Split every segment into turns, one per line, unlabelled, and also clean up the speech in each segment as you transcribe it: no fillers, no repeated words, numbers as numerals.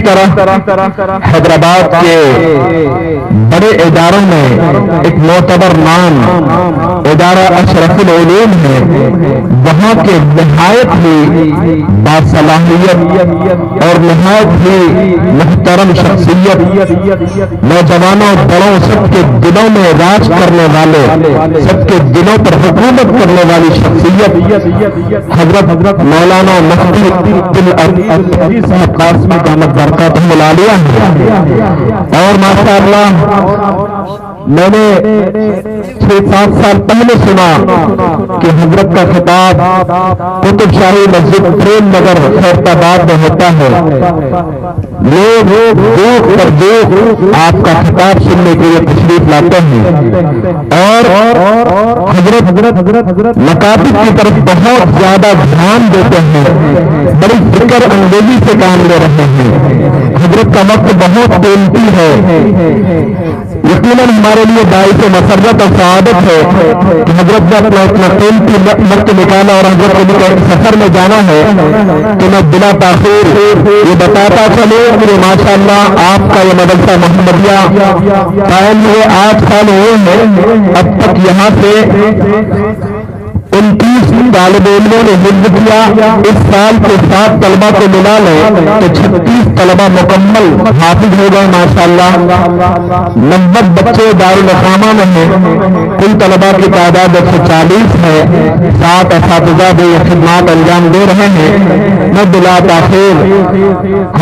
طرح حیدرآباد کے بڑے اداروں میں ایک معتبر نام ادارہ اشرف العلوم ہے، وہاں کے نہایت ہی باصلاحیت اور نہایت ہی محترم شخصیت، نوجوانوں بڑوں سب کے دلوں میں راج کرنے والے، سب کے دلوں پر حکومت کرنے والی شخصیت حضرت مولانا مفتی صاحب قاسمی دامت برکاتہ العالیہ ہے۔ اور ماشاء اللہ میں نے 6-7 سال پہلے سنا کہ حضرت کا خطاب قطب شاہی مسجد پریم نگر خیرت آباد میں ہوتا ہے، لوگ دور پر دور آپ کا خطاب سننے کے لیے تشریف لاتے ہیں، اور حضرت مکاتب کی طرف بہت زیادہ دھیان دیتے ہیں، بڑی فکر انگیزی سے کام لے رہے ہیں۔ حضرت کا وقت بہت قیمتی ہے، یقیناً ہمارے لیے باعث مسرت اور سعادت ہے کہ حضرت نے اپنا اتنا قیمتی وقت نکالا اور حضرت کو سفر میں جانا ہے کہ میں بلا تاخیر یہ بتاتا چلوں کہ ماشاء اللہ آپ کا یہ مدرسہ محمدیہ قائم ہوئے 8 سال ہوئے ہیں، اب تک یہاں سے 29 طالب علموں نے حفظ کیا۔ اس سال کے 7 طلبہ کو ملا لیں تو 36 طلبہ مکمل حافظ ہو گئے ماشاءاللہ۔ 90 بچے دارالقامہ میں ہیں، کل طلبہ کی تعداد 140 ہے، 7 اساتذہ بھی یہ خدمات انجام دے رہے ہیں۔ میں بلا تاخیر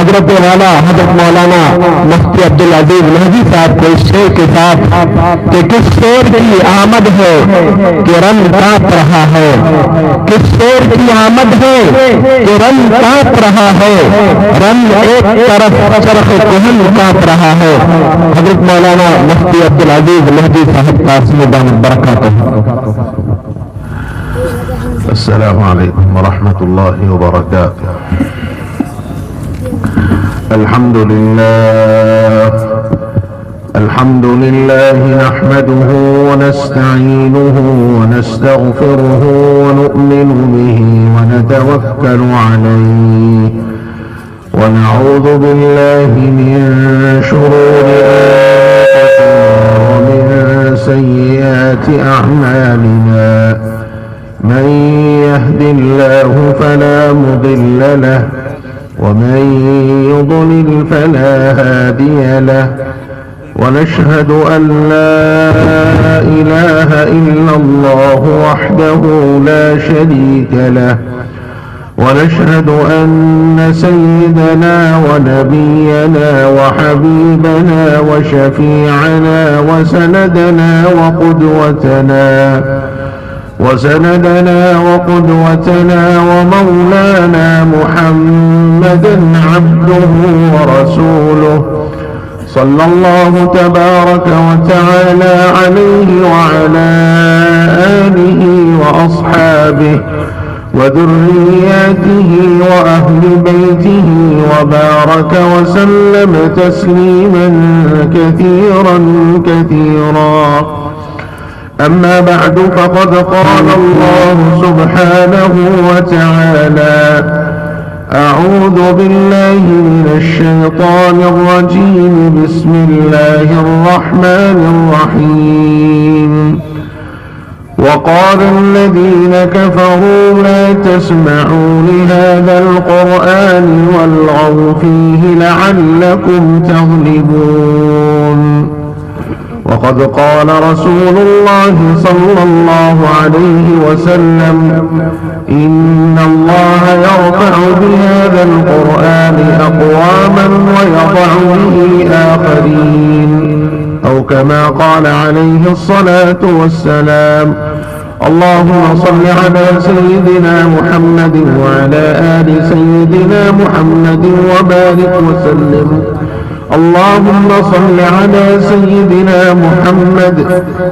حضرت والا حضرت مولانا مفتی عبدالعزیز مہدی صاحب کو اس شعر کے ساتھ کہ کس شعر کی آمد ہے کہ رنگ کانپ رہا ہے، کس شعر کی آمد ہے کہ رنگ کانپ رہا ہے، رنگ ایک طرف چرخ کہن کانپ رہا ہے۔ حضرت مولانا مفتی عبدالعزیز مہدی صاحب قاسمی دامت برکاتہ۔
السلام علیکم ورحمۃ اللہ وبرکاتہ۔ الحمد لله نحمده ونستعينه ونستغفره ونؤمن به ونتوكل عليه ونعوذ بالله من شرور أنفسنا ومن سيئات أعمالنا، من يهد الله فلا مضل له ومن يضلل فلا هادي له، ونشهد أن لا إله إلا الله وحده لا شريك له، ونشهد أن سيدنا ونبينا وحبيبنا وشفيعنا وقدوتنا ومولانا محمدا عبده ورسوله، صلى الله تبارك وتعالى عليه وعلى آله وأصحابه وذرياته وأهل بيته وبارك وسلم تسليما كثيرا. أما بعد، فقد قال الله سبحانه وتعالى: أعوذ بالله من الشيطان الرجيم، بسم الله الرحمن الرحيم. وقال الذين كفروا لا تسمعوا لهذا القرآن والغوا فيه لعلكم تغلبون. وقد قال رسول الله صلى الله عليه وسلم: إن الله يرفع بهذا القرآن أقواما ويضع به آخرين، أو كما قال عليه الصلاة والسلام. اللهم صل على سيدنا محمد وعلى آل سيدنا محمد وبارك وسلم. اللهم صل على سيدنا محمد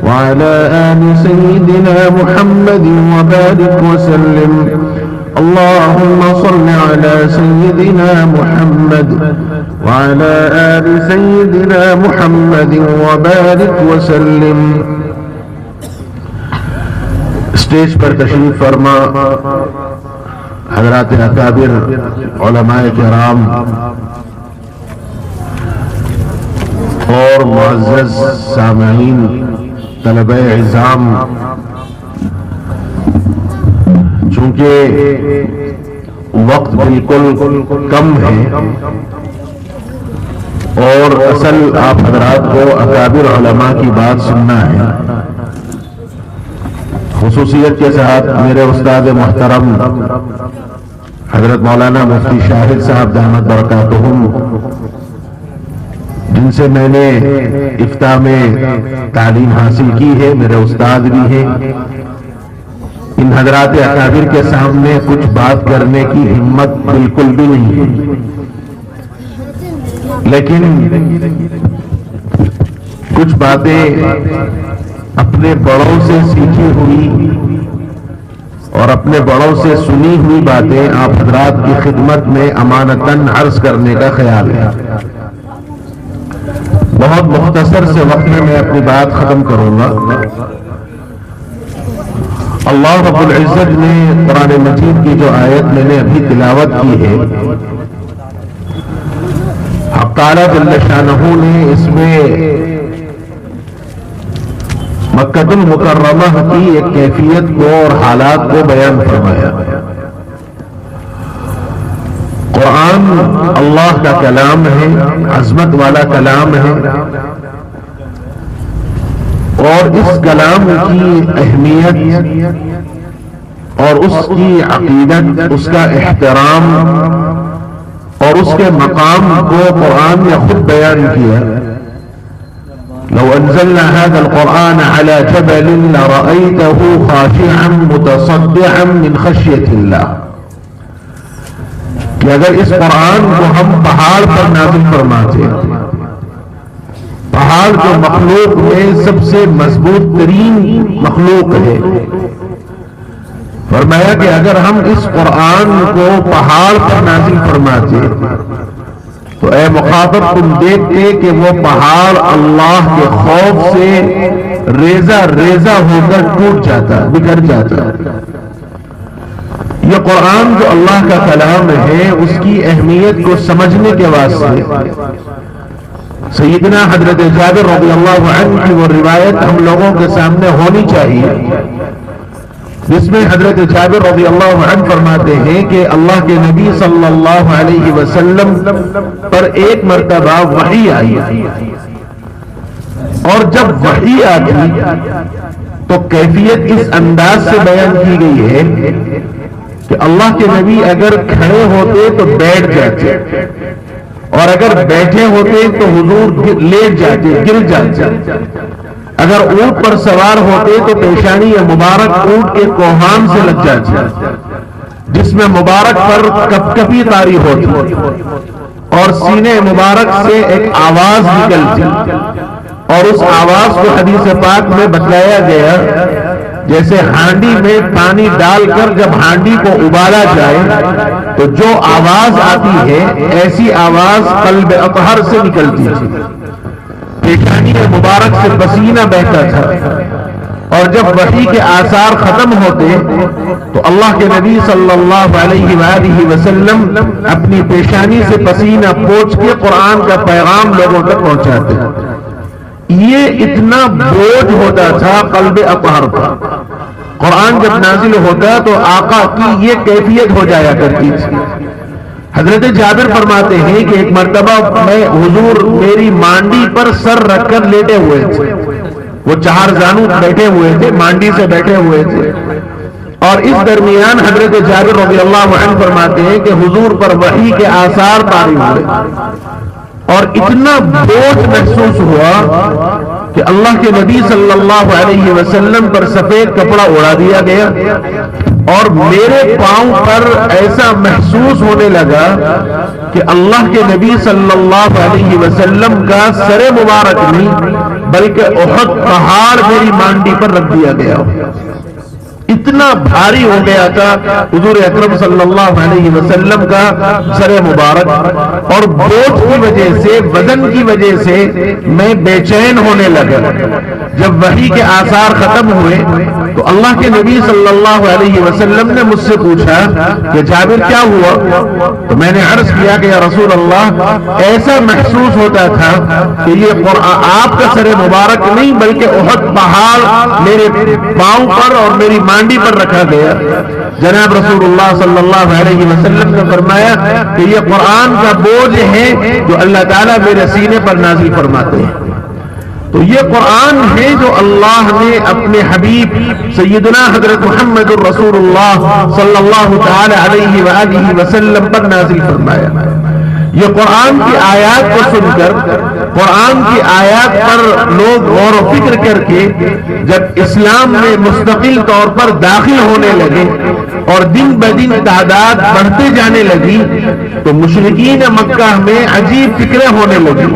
وعلى آل سيدنا محمد وبارك وسلم. اللهم صل على سيدنا محمد وعلى آل سيدنا محمد وبارك وسلم. اسٹیج پر تشریف فرما حضرات اکابر علماء کرام، اور معزز سامعین طلبہ اعزام، چونکہ وقت بالکل کم ہے اور اصل آپ حضرات کو اکابر علماء کی بات سننا ہے، خصوصیت کے ساتھ میرے استاد محترم حضرت مولانا مفتی شاہد صاحب دامت برکاتہم، جن سے میں نے افتاء میں تعلیم حاصل کی ہے، میرے استاد بھی ہیں، ان حضرات اکابر کے سامنے کچھ بات کرنے کی ہمت بالکل بھی نہیں ہے، لیکن کچھ باتیں اپنے بڑوں سے سیکھی ہوئی اور اپنے بڑوں سے سنی ہوئی باتیں آپ حضرات کی خدمت میں امانتاً عرض کرنے کا خیال ہے۔ بہت مختصر سے وقت میں اپنی بات ختم کروں گا۔ اللہ رب العزت نے قرآن مجید کی جو آیت میں نے ابھی تلاوت کی ہے، حق تعالی جل شانہ نے اس میں مکہ المکرمہ کی ایک کیفیت کو اور حالات کو بیان فرمایا۔ قرآن اللہ کا کلام ہے، عظمت والا کلام ہے، اور اس کلام کی اہمیت اور اس کی عقیدت، اس کا احترام اور اس کے مقام کو قرآن نے خود بیان کیا۔ لو انزلنا هذا القرآن على جبل لرأيته خاشعا متصدعا من خشية الله، کہ اگر اس قرآن کو ہم پہاڑ پر نازل فرماتے، پہاڑ جو مخلوق میں سب سے مضبوط ترین مخلوق ہے، فرمایا کہ اگر ہم اس قرآن کو پہاڑ پر نازل فرماتے تو اے مخاطب تم دیکھتے کہ وہ پہاڑ اللہ کے خوف سے ریزہ ریزہ ہو کر ٹوٹ جاتا، بکھر جاتا۔ یہ قرآن جو اللہ کا کلام ہے، اس کی اہمیت کو سمجھنے کے واسطے سیدنا حضرت جابر رضی اللہ عنہ کی وہ روایت ہم لوگوں کے سامنے ہونی چاہیے، جس میں حضرت جابر رضی اللہ عنہ فرماتے ہیں کہ اللہ کے نبی صلی اللہ علیہ وسلم پر ایک مرتبہ وحی آئی، اور جب وحی آتی تو کیفیت اس انداز سے بیان کی گئی ہے کہ اللہ کے نبی اگر کھڑے ہوتے تو بیٹھ جاتے، اور اگر بیٹھے ہوتے تو حضور لیٹ جاتے، گر جاتے، اگر اونٹ پر سوار ہوتے تو پیشانی مبارک اونٹ کے کوہان سے لگ جاتی، جس میں مبارک پر کپ کپی طاری ہوتی، اور سینے مبارک سے ایک آواز نکلتی، اور اس آواز کو حدیث پاک میں بتلایا گیا جیسے ہانڈی میں پانی ڈال کر جب ہانڈی کو ابالا جائے تو جو آواز آتی ہے، ایسی آواز قلب اطہر سے نکلتی تھی، پیشانی مبارک سے پسینہ بہتا تھا، اور جب وحی کے آثار ختم ہوتے تو اللہ کے نبی صلی اللہ علیہ وآلہ وسلم اپنی پیشانی سے پسینہ پوچھ کے قرآن کا پیغام لوگوں تک پہنچاتے۔ یہ اتنا بوجھ ہوتا تھا قلب اطہر پر، قرآن جب نازل ہوتا تو آقا کی یہ کیفیت ہو جایا کرتی تھی۔ حضرت جابر فرماتے ہیں کہ ایک مرتبہ میں حضور میری مانڈی پر سر رکھ کر لیٹے ہوئے تھے، وہ چار زانو بیٹھے ہوئے تھے، مانڈی سے بیٹھے ہوئے تھے، اور اس درمیان حضرت جابر رضی اللہ عنہ فرماتے ہیں کہ حضور پر وحی کے آثار طاری ہوئے، اور اتنا بوجھ محسوس ہوا کہ اللہ کے نبی صلی اللہ علیہ وسلم پر سفید کپڑا اڑا دیا گیا، اور میرے پاؤں پر ایسا محسوس ہونے لگا کہ اللہ کے نبی صلی اللہ علیہ وسلم کا سر مبارک نہیں بلکہ احد پہاڑ میری مانڈی پر رکھ دیا گیا، اتنا بھاری ہو گیا تھا حضور اکرم صلی اللہ علیہ وسلم کا سر مبارک، اور بوجھ کی وجہ سے، وزن کی وجہ سے میں بے چین ہونے لگا۔ جب وحی کے آثار ختم ہوئے تو اللہ کے نبی صلی اللہ علیہ وسلم نے مجھ سے پوچھا کہ جابر کیا ہوا؟ تو میں نے عرض کیا کہ یا رسول اللہ ایسا محسوس ہوتا تھا کہ یہ قرآن آپ کا سر مبارک نہیں بلکہ احد پہاڑ میرے پاؤں پر اور میری مانڈی پر رکھا گیا۔ جناب رسول اللہ صلی اللہ علیہ وسلم نے فرمایا کہ یہ قرآن کا بوجھ ہے جو اللہ تعالیٰ میرے سینے پر نازل فرماتے ہیں۔ تو یہ قرآن ہے جو اللہ نے اپنے حبیب سیدنا حضرت محمد الرسول اللہ صلی اللہ تعالی علیہ وآلہ وسلم پر نازل فرمایا۔ یہ قرآن کی آیات کو سن کر، قرآن کی آیات پر لوگ غور و فکر کر کے جب اسلام میں مستقل طور پر داخل ہونے لگے اور دن بدن تعداد بڑھتے جانے لگی تو مشرکین مکہ میں عجیب فکریں ہونے لگی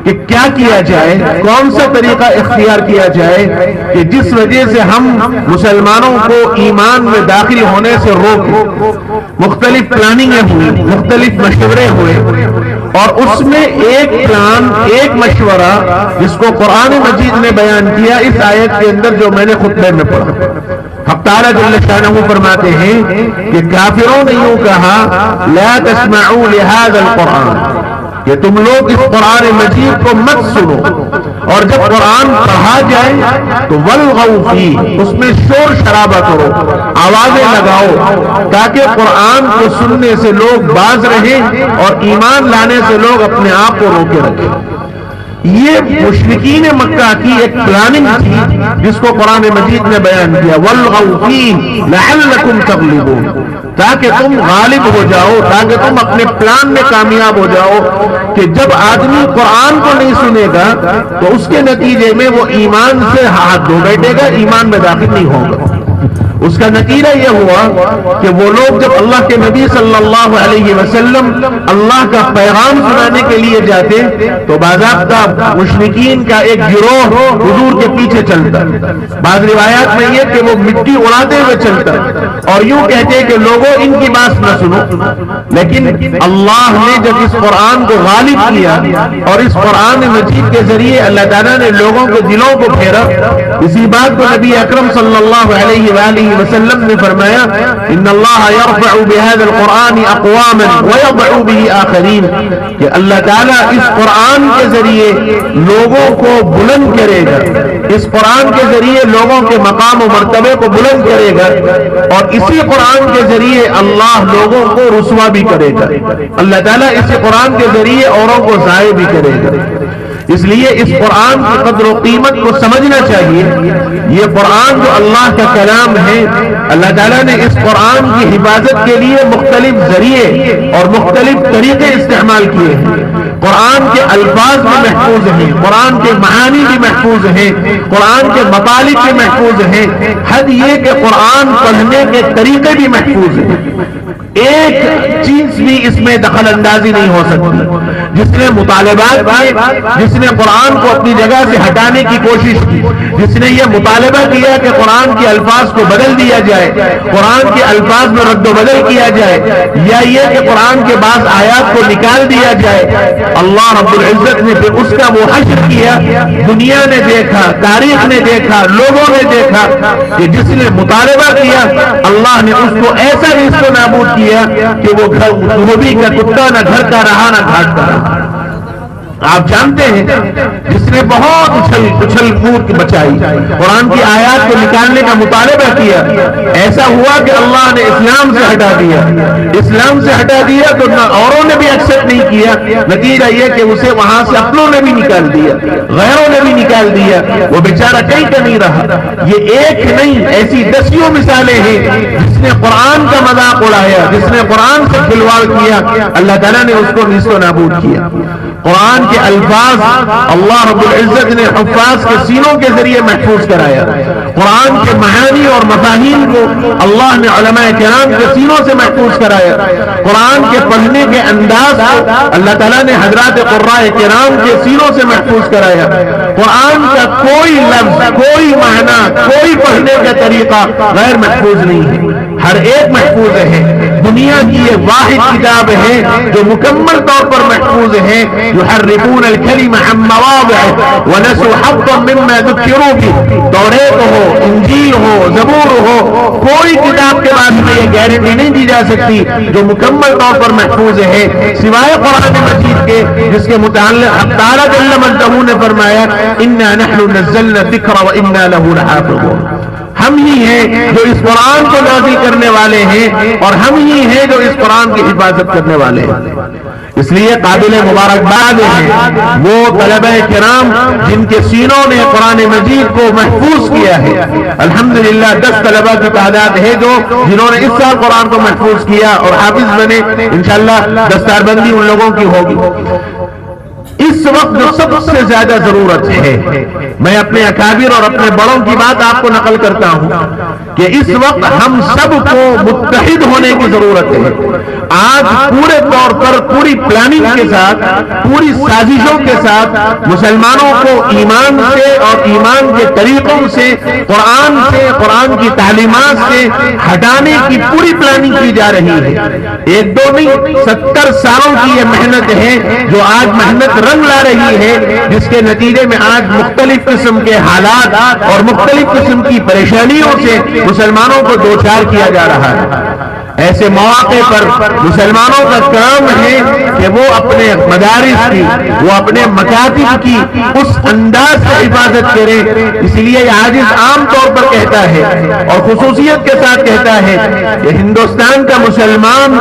کہ کیا کیا جائے، کون سا طریقہ اختیار کیا جائے کہ جس وجہ سے ہم مسلمانوں کو ایمان میں داخل ہونے سے روکیں۔ مختلف پلاننگیں ہوئی، مختلف مشورے ہوئے، اور اس میں ایک پلان، ایک مشورہ جس کو قرآن مجید نے بیان کیا اس آیت کے اندر جو میں نے خطبے میں پڑھا۔ حق تعالیٰ جل شانہ فرماتے ہیں کہ کافروں نے یوں کہا لا تسمعوا لهذا القرآن، کہ تم لوگ اس قرآن مجید کو مت سنو، اور جب قرآن پڑھا جائے تو والغوا فیہ، اس میں شور شرابہ کرو، آوازیں لگاؤ، تاکہ قرآن کو سننے سے لوگ باز رہیں اور ایمان لانے سے لوگ اپنے آپ کو روکے رکھیں۔ یہ مشرکین مکہ کی ایک پلاننگ تھی جس کو قرآن مجید نے بیان کیا، والغوا فیہ لعلکم تغلبون، تاکہ تم غالب ہو جاؤ، تاکہ تم اپنے پلان میں کامیاب ہو جاؤ کہ جب آدمی قرآن کو نہیں سنے گا تو اس کے نتیجے میں وہ ایمان سے ہاتھ دھو بیٹھے گا، ایمان میں داخل نہیں ہوگا۔ اس کا نتیجہ یہ ہوا کہ وہ لوگ جب اللہ کے نبی صلی اللہ علیہ وسلم اللہ کا پیغام سنانے کے لیے جاتے تو باضابطہ مشرکین کا ایک گروہ حضور کے پیچھے چلتا، بعض روایات میں یہ کہ وہ مٹی اڑاتے ہوئے چلتا اور یوں کہتے کہ لوگوں ان کی بات نہ سنو۔ لیکن اللہ نے جب اس قرآن کو غالب کیا اور اس قرآن مجید کے ذریعے اللہ تعالیٰ نے لوگوں کے دلوں کو پھیرا، اسی بات کو نبی اکرم صلی اللہ علیہ وآلہ وسلم نے فرمایا ان اللہ یرفع بهذا القرآن اقواما ويضع به آخرین، کہ اللہ تعالیٰ اس قرآن کے ذریعے لوگوں کو بلند کرے گا، اس قرآن کے ذریعے لوگوں کے مقام و مرتبے کو بلند کرے گا، اور اسی قرآن کے ذریعے اللہ لوگوں کو رسوا بھی کرے گا، اللہ تعالیٰ اسی قرآن کے ذریعے اوروں کو ضائع بھی کرے گا۔ اس لیے اس قرآن کی قدر و قیمت کو سمجھنا چاہیے۔ یہ قرآن جو اللہ کا کلام ہے، اللہ تعالیٰ نے اس قرآن کی حفاظت کے لیے مختلف ذریعے اور مختلف طریقے استعمال کیے ہیں۔ قرآن کے الفاظ بھی محفوظ ہیں، قرآن کے معانی بھی محفوظ ہیں، قرآن کے مطالب بھی محفوظ ہیں، حد یہ کہ قرآن پڑھنے کے طریقے بھی محفوظ ہیں۔ ایک چیز بھی اس میں دخل اندازی نہیں ہو سکتی۔ جس نے مطالبات کیے، جس نے قرآن کو اپنی جگہ سے ہٹانے کی کوشش کی، جس نے یہ مطالبہ کیا کہ قرآن کے الفاظ کو بدل دیا جائے، قرآن کے الفاظ میں رد و بدل کیا جائے، یا یہ کہ قرآن کے بعض آیات کو نکال دیا جائے، اللہ رب العزت نے پھر اس کا وہ حشر کیا۔ دنیا نے دیکھا، تاریخ نے دیکھا، لوگوں نے دیکھا کہ جس نے مطالبہ کیا اللہ نے اس کو ایسا نیست و نابود کیا کہ وہ دھوبی کا کتا نہ گھر کا رہا نہ گھاٹ کا رہا۔ آپ جانتے ہیں جس نے بہت اچھل کود بچائی، قرآن کی آیات کو نکالنے کا مطالبہ کیا، ایسا ہوا کہ اللہ نے اسلام سے ہٹا دیا، اسلام سے ہٹا دیا تو نہ اوروں نے بھی ایکسپٹ نہیں کیا، نتیجہ یہ کہ اسے وہاں سے اپنوں نے بھی نکال دیا، غیروں نے بھی نکال دیا، وہ بیچارہ کہیں کا نہیں رہا۔ یہ ایک نہیں، ایسی دسیوں مثالیں ہیں جس نے قرآن کا مذاق اڑایا، جس نے قرآن سے کھلواڑ کیا، اللہ تعالیٰ نے اس کو نیست و نابود کیا۔ قرآن کے الفاظ اللہ رب العزت نے حفاظ کے سینوں کے ذریعے محفوظ کرایا، قرآن کے معانی اور مفاہیم کو اللہ نے علماء کرام کے سینوں سے محفوظ کرایا، قرآن کے پڑھنے کے انداز کو اللہ تعالیٰ نے حضرات قراء کرام کے سینوں سے محفوظ کرایا۔ قرآن کا کوئی لفظ، کوئی معنی، کوئی پڑھنے کا طریقہ غیر محفوظ نہیں ہے۔ ہر ایک محفوظ ہے. دنیا کی یہ واحد کتاب ہے جو مکمل طور پر محفوظ ہے. یحرفون الکلم عن مواضعه ونسوا حظا مما ذکروا به. توریت ہو، انجیل ہو، زبور ہو، کوئی کتاب کے بعد میں یہ گارنٹی نہیں دی جا سکتی جو مکمل طور پر محفوظ ہے سوائے قرآن مجید کے، جس کے متعلق حق تعالیٰ جل مجدہ نے فرمایا انا نحن نزلنا الذکر وانا له لحافظون. ہم ہی ہیں جو اس قرآن کو نازل کرنے والے ہیں اور ہم ہی ہیں جو اس قرآن کی حفاظت کرنے والے ہیں. اس لیے قابل مبارکباد ہیں وہ طلبہ کرام جن کے سینوں نے قرآن مجید کو محفوظ کیا ہے. الحمدللہ 10 طلبہ کی تعداد ہے جو جنہوں نے اس سال قرآن کو محفوظ کیا اور حافظ بنے. انشاءاللہ دستار بندی ان لوگوں کی ہوگی. اس وقت جو سب سے زیادہ ضرورت ہے، میں اپنے اکابر اور اپنے بڑوں کی بات آپ کو نقل کرتا ہوں کہ اس وقت ہم سب کو متحد ہونے کی ضرورت ہے. آج پورے طور پر پوری پلاننگ کے ساتھ، پوری سازشوں کے ساتھ مسلمانوں کو ایمان سے اور ایمان کے طریقوں سے، قرآن کی تعلیمات سے ہٹانے کی پوری پلاننگ کی جا رہی ہے. 1-2 نہیں، 70 سالوں کی یہ محنت ہے جو آج محنت رنگ لا رہی ہے، جس کے نتیجے میں آج مختلف قسم کے حالات اور مختلف قسم کی پریشانیوں سے مسلمانوں کو دوچار کیا جا رہا ہے. ایسے مواقع پر مسلمانوں کا کام ہے کہ وہ اپنے مدارس کی، وہ اپنے مکاتب کی اس انداز سے حفاظت کریں. اس لیے یہ عاجز عام طور پر کہتا ہے اور خصوصیت کے ساتھ کہتا ہے کہ ہندوستان کا مسلمان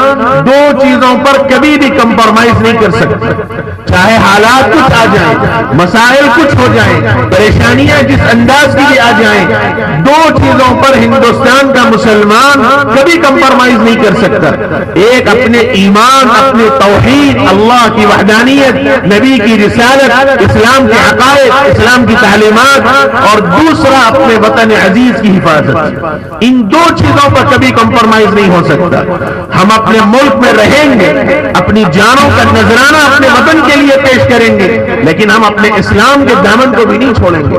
2 چیزوں پر کبھی بھی کمپرومائز نہیں کر سکتا. چاہے حالات کچھ آ جائیں، مسائل کچھ ہو جائیں، پریشانیاں جس انداز کی بھی آ جائیں، 2 چیزوں پر ہندوستان کا مسلمان کبھی کمپرومائز نہیں کر سکتا. ایک اپنے ایمان، اپنے توحید، اللہ کی وحدانیت، نبی کی رسالت، اسلام کے عقائد، اسلام کی تعلیمات، اور دوسرا اپنے وطن عزیز کی حفاظت. ان 2 چیزوں پر کبھی کمپرومائز نہیں ہو سکتا. ہم اپنے ملک میں رہیں گے، اپنی جانوں کا نذرانہ اپنے وطن کے لیے پیش کریں گے، لیکن ہم اپنے اسلام کے دامن کو بھی نہیں چھوڑیں گے.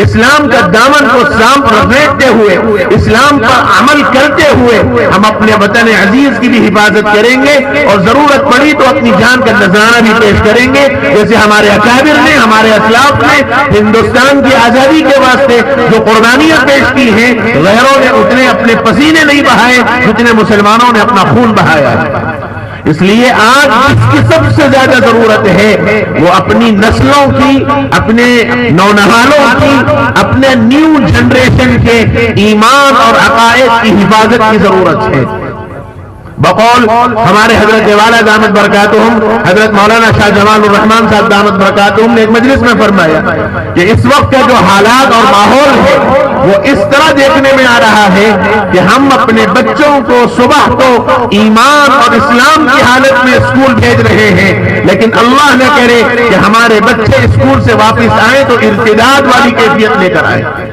اسلام کا دامن کو سانپ رگڑتے ہوئے، اسلام پر عمل کرتے ہوئے ہم اپنے وطن عزیز کی بھی حفاظت کریں گے، اور ضرورت پڑی تو اپنی جان کا نذرانہ بھی پیش کریں گے. جیسے ہمارے اکابر نے، ہمارے اسلاف نے ہندوستان کی آزادی کے واسطے جو قربانیاں پیش کی ہیں، غیروں نے اتنے اپنے پسینے نہیں بہائے جتنے مسلمانوں نے اپنا خون بہایا ہے. اس لیے آج جس کی سب سے زیادہ ضرورت ہے وہ اپنی نسلوں کی، اپنے نونہالوں کی، اپنے نیو جنریشن کے ایمان اور عقائد کی حفاظت کی ضرورت ہے. بقول ہمارے حضرت والا دامت برکاتہم حضرت مولانا شاہ جمال الرحمان صاحب دامت برکاتہم نے ایک مجلس میں فرمایا کہ اس وقت کا جو حالات اور ماحول ہے وہ اس طرح دیکھنے میں آ رہا ہے کہ ہم اپنے بچوں کو صبح کو ایمان اور اسلام کی حالت میں اسکول بھیج رہے ہیں، لیکن اللہ نہ کرے کہ ہمارے بچے اسکول سے واپس آئیں تو ارتداد والی کیفیت لے کر آئے.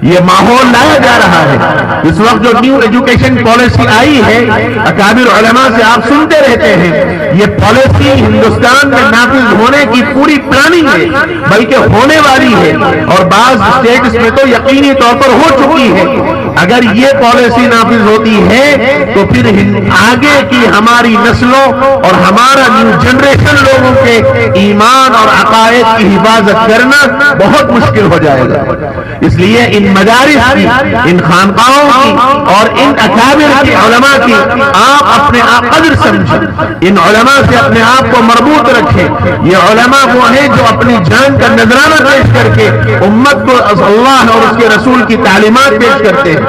یہ ماحول لایا جا رہا ہے. اس وقت جو نیو ایجوکیشن پالیسی آئی ہے، اکابر علماء سے آپ سنتے رہتے ہیں، یہ پالیسی ہندوستان میں نافذ ہونے کی پوری پلاننگ ہے، بلکہ ہونے والی ہے، اور بعض اسٹیٹس میں تو یقینی طور پر ہو چکی ہے. اگر یہ پالیسی نافذ ہوتی ہے تو پھر آگے کی ہماری نسلوں اور ہمارا نیو جنریشن لوگوں کے ایمان اور عقائد کی حفاظت کرنا بہت مشکل ہو جائے گا. اس لیے ان مدارس کی، ان خانقاہوں کی اور ان اکابر کی، علماء کی آپ اپنے آپ قدر سمجھیں. ان علماء سے اپنے آپ کو مربوط رکھیں. یہ علماء وہ ہیں جو اپنی جان کا نذرانہ پیش کر کے امت کو اللہ اور اس کے رسول کی تعلیمات پیش کرتے ہیں.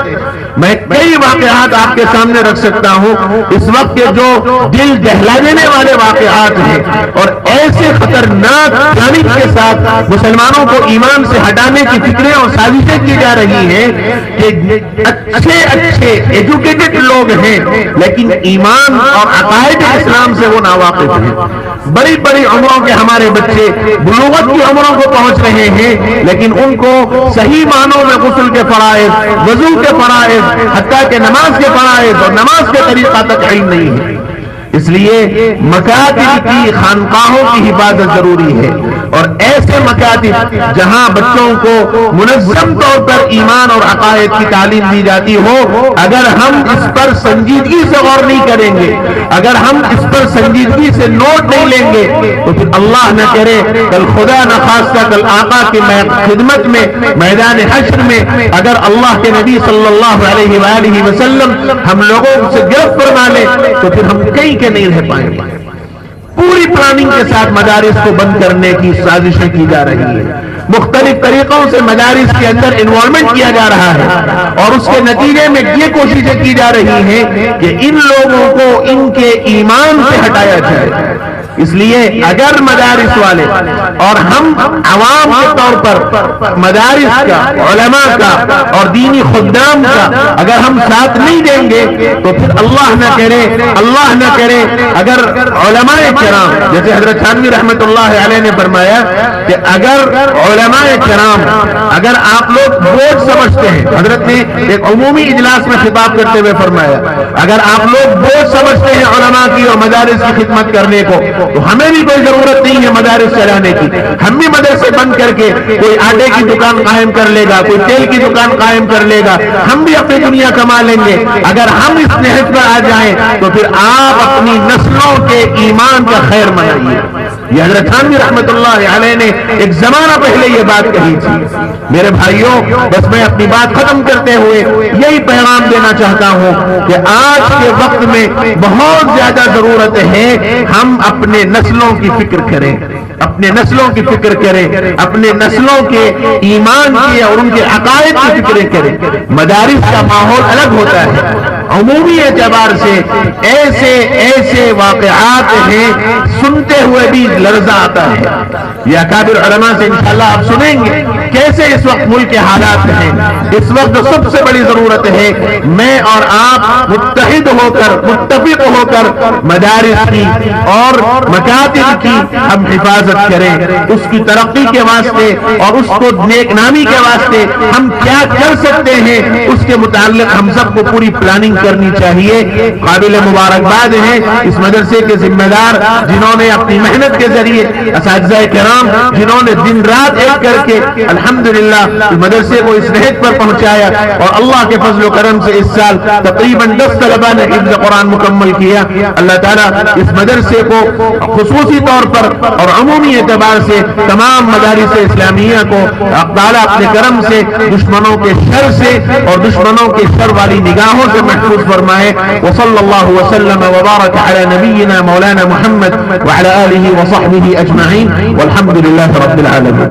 میں کئی واقعات آپ کے سامنے رکھ سکتا ہوں اس وقت کے جو دل دہلا دینے والے واقعات ہیں، اور ایسے خطرناک پلاننگ کے ساتھ مسلمانوں کو ایمان سے ہٹانے کی فکریں اور سازشیں کی جا رہی ہیں کہ اچھے ایجوکیٹڈ لوگ ہیں لیکن ایمان اور عقائد اسلام سے وہ ناواقف ہیں. بڑی بڑی عمروں کے ہمارے بچے بلوغت کی عمروں کو پہنچ رہے ہیں، لیکن ان کو صحیح معنوں میں غسل کے فرائض، وضو کے فرائض، حتیٰ کہ نماز کے فرائض اور نماز کے طریقہ تک علم نہیں ہے. اس لیے مکاتب کی، خانقاہوں کی حفاظت ضروری ہے، اور ایسے مکاتب جہاں بچوں کو منظم طور پر ایمان اور عقائد کی تعلیم دی جاتی ہو، اگر ہم اس پر سنجیدگی سے غور نہیں کریں گے، اگر ہم اس پر سنجیدگی سے نوٹ نہیں لیں گے، تو پھر اللہ نہ کرے کل خدا نہ خاصہ کل آقا کی خدمت میں میدان حشر میں اگر اللہ کے نبی صلی اللہ علیہ وآلہ وسلم ہم لوگوں سے گرفت فرما لے تو پھر ہم کہیں کے نہیں رہ پائیں گے۔ پوری پلاننگ کے ساتھ مدارس کو بند کرنے کی سازشیں کی جا رہی ہیں، مختلف طریقوں سے مدارس کے اندر انوالومنٹ کیا جا رہا ہے، اور اس کے نتیجے میں یہ کوششیں کی جا رہی ہیں کہ ان لوگوں کو ان کے ایمان سے ہٹایا جائے۔ اس لیے اگر مدارس والے اور ہم عوام کے طور پر مدارس کا، علماء کا اور دینی خدام کا اگر ہم ساتھ نہیں دیں گے تو پھر اللہ نہ کرے اگر علماء کرام، جیسے حضرت تھانوی رحمت اللہ علیہ نے فرمایا کہ اگر علماء کرام اگر آپ لوگ بوجھ سمجھتے ہیں، حضرت نے ایک عمومی اجلاس میں خطاب کرتے ہوئے فرمایا اگر آپ لوگ بوجھ سمجھتے ہیں علماء کی اور مدارس کی خدمت کرنے کو تو ہمیں بھی کوئی ضرورت نہیں ہے مدارس چلانے کی، ہم بھی مدرسے بند کر کے کوئی آٹے کی دکان قائم کر لے گا، کوئی تیل کی دکان قائم کر لے گا، ہم بھی اپنی دنیا کما لیں گے۔ اگر ہم اس نہج پر آ جائیں تو پھر آپ اپنی نسلوں کے ایمان کا خیر منائیے۔ یہ حضرت تھانوی رحمت اللہ علیہ نے ایک زمانہ پہلے یہ بات کہی تھی۔ میرے بھائیوں، بس میں اپنی بات ختم کرتے ہوئے یہی پیغام دینا چاہتا ہوں کہ آج کے وقت میں بہت زیادہ ضرورت ہے ہم اپنے نسلوں کی فکر کریں، اپنے نسلوں کی فکر کریں، اپنے نسلوں کے ایمان کی اور ان کے عقائد کی فکر کریں۔ مدارس کا ماحول الگ ہوتا ہے، عمومی اعتبار سے ایسے واقعات ہیں سنتے ہوئے بھی لرزہ آتا ہے۔ یہ اکابر علماء سے انشاءاللہ آپ سنیں گے کیسے اس وقت ملک کے حالات ہیں۔ اس وقت سب سے بڑی ضرورت ہے میں اور آپ متحد ہو کر، متفق ہو کر مدارس کی اور مکاتب کی ہم حفاظت کریں، اس کی ترقی کے واسطے اور اس کو نیک نامی کے واسطے ہم کیا کر سکتے ہیں اس کے متعلق ہم سب کو پوری پلاننگ کرنی چاہیے۔ قابل مبارکباد ہیں اس مدرسے کے ذمہ دار جنہوں نے اپنی محنت کے ذریعے، اساتذہ کرام جنہوں نے دن رات ایک کر کے الحمدللہ اس مدرسے کو اس نہج پر پہنچایا، اور اللہ کے فضل و کرم سے اس سال تقریباً 10 طلباء نے حفظ قرآن مکمل کیا۔ اللہ تعالیٰ اس مدرسے کو خصوصی طور پر اور عمومی اعتبار سے تمام مدارس اسلامیہ کو تعالیٰ اپنے کرم سے دشمنوں کے شر سے اور دشمنوں کے شر والی نگاہوں سے محفوظ فرمائے۔ وصلی اللہ وسلم وبارک علی نبینا مولانا محمد وعلی آلہ وصحبہ اجمعین والحمد للہ رب العالمین۔